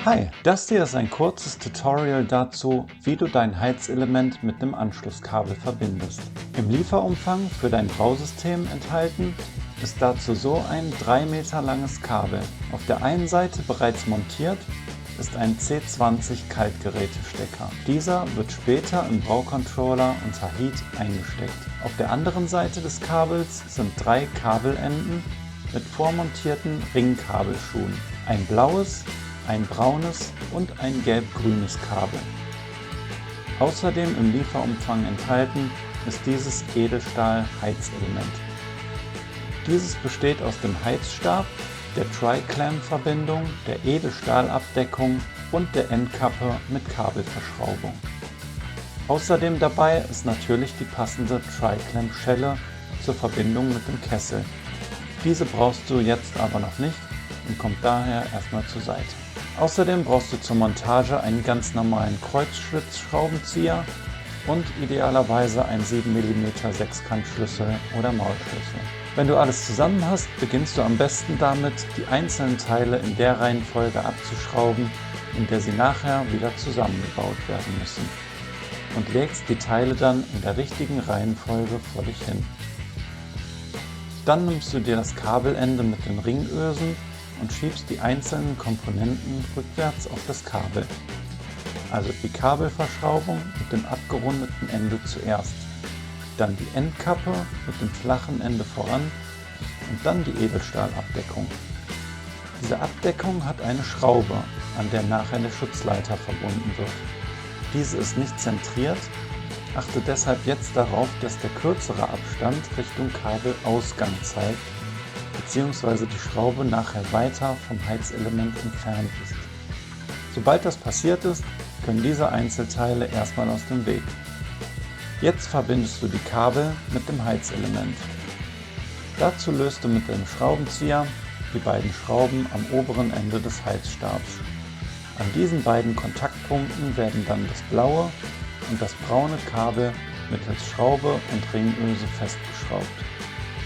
Hi, das hier ist ein kurzes Tutorial dazu, wie du dein Heizelement mit dem Anschlusskabel verbindest. Im Lieferumfang für dein Bausystem enthalten ist dazu so ein 3 Meter langes Kabel. Auf der einen Seite bereits montiert ist ein C20 Kaltgerätestecker. Dieser wird später im Baucontroller unter Heat eingesteckt. Auf der anderen Seite des Kabels sind 3 Kabelenden mit vormontierten Ringkabelschuhen. Ein blaues, ein braunes und ein gelb-grünes Kabel. Außerdem im Lieferumfang enthalten ist dieses Edelstahl-Heizelement. Dieses besteht aus dem Heizstab, der Tri-Clamp-Verbindung, der Edelstahlabdeckung und der Endkappe mit Kabelverschraubung. Außerdem dabei ist natürlich die passende Tri-Clamp-Schelle zur Verbindung mit dem Kessel. Diese brauchst du jetzt aber noch nicht und kommt daher erstmal zur Seite. Außerdem brauchst du zur Montage einen ganz normalen Kreuzschlitzschraubenzieher und idealerweise einen 7 mm Sechskantschlüssel oder Maulschlüssel. Wenn du alles zusammen hast, beginnst du am besten damit, die einzelnen Teile in der Reihenfolge abzuschrauben, in der sie nachher wieder zusammengebaut werden müssen, und legst die Teile dann in der richtigen Reihenfolge vor dich hin. Dann nimmst du dir das Kabelende mit den Ringösen und schiebst die einzelnen Komponenten rückwärts auf das Kabel. Also die Kabelverschraubung mit dem abgerundeten Ende zuerst, dann die Endkappe mit dem flachen Ende voran und dann die Edelstahlabdeckung. Diese Abdeckung hat eine Schraube, an der nachher der Schutzleiter verbunden wird. Diese ist nicht zentriert, achte deshalb jetzt darauf, dass der kürzere Abstand Richtung Kabelausgang zeigt, bzw. die Schraube nachher weiter vom Heizelement entfernt ist. Sobald das passiert ist, können diese Einzelteile erstmal aus dem Weg. Jetzt verbindest du die Kabel mit dem Heizelement. Dazu löst du mit dem Schraubenzieher die beiden Schrauben am oberen Ende des Heizstabs. An diesen beiden Kontaktpunkten werden dann das blaue und das braune Kabel mittels Schraube und Ringöse festgeschraubt,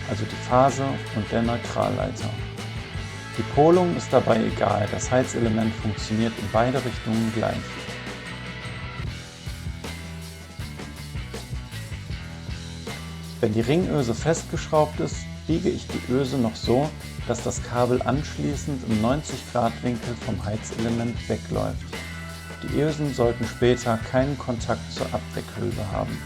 also die Phase und der Neutralleiter. Die Polung ist dabei egal, das Heizelement funktioniert in beide Richtungen gleich. Wenn die Ringöse festgeschraubt ist, biege ich die Öse noch so, dass das Kabel anschließend im 90°-Winkel vom Heizelement wegläuft. Die Ösen sollten später keinen Kontakt zur Abdeckhülse haben.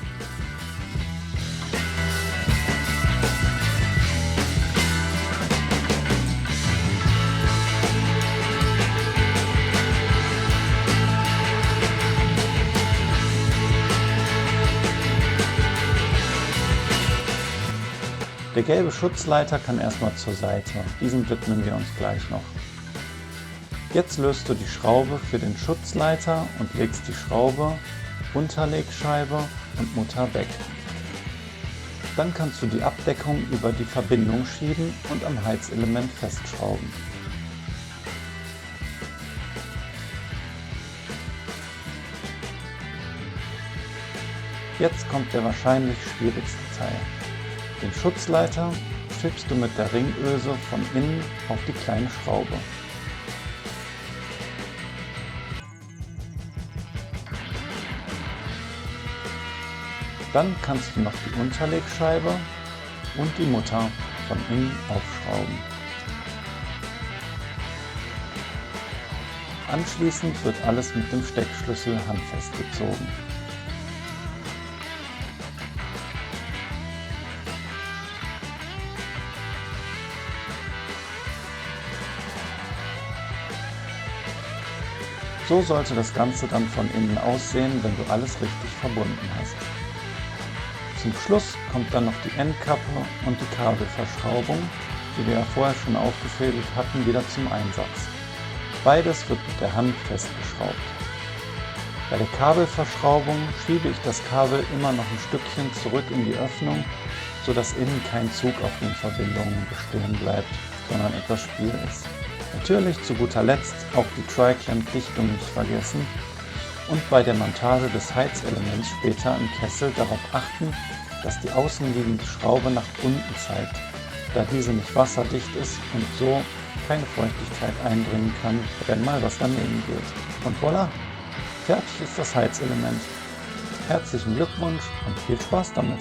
Der gelbe Schutzleiter kann erstmal zur Seite, diesem widmen wir uns gleich noch. Jetzt löst du die Schraube für den Schutzleiter und legst die Schraube, Unterlegscheibe und Mutter weg. Dann kannst du die Abdeckung über die Verbindung schieben und am Heizelement festschrauben. Jetzt kommt der wahrscheinlich schwierigste Teil. Den Schutzleiter schiebst du mit der Ringöse von innen auf die kleine Schraube. Dann kannst du noch die Unterlegscheibe und die Mutter von innen aufschrauben. Anschließend wird alles mit dem Steckschlüssel handfest gezogen. So sollte das Ganze dann von innen aussehen, wenn du alles richtig verbunden hast. Zum Schluss kommt dann noch die Endkappe und die Kabelverschraubung, die wir ja vorher schon aufgefädelt hatten, wieder zum Einsatz. Beides wird mit der Hand festgeschraubt. Bei der Kabelverschraubung schiebe ich das Kabel immer noch ein Stückchen zurück in die Öffnung, sodass innen kein Zug auf den Verbindungen bestehen bleibt, sondern etwas Spiel ist. Natürlich zu guter Letzt auch die Tri-Clamp-Dichtung nicht vergessen und bei der Montage des Heizelements später im Kessel darauf achten, dass die außenliegende Schraube nach unten zeigt, da diese nicht wasserdicht ist und so keine Feuchtigkeit eindringen kann, wenn mal was daneben geht. Und voilà, fertig ist das Heizelement. Herzlichen Glückwunsch und viel Spaß damit!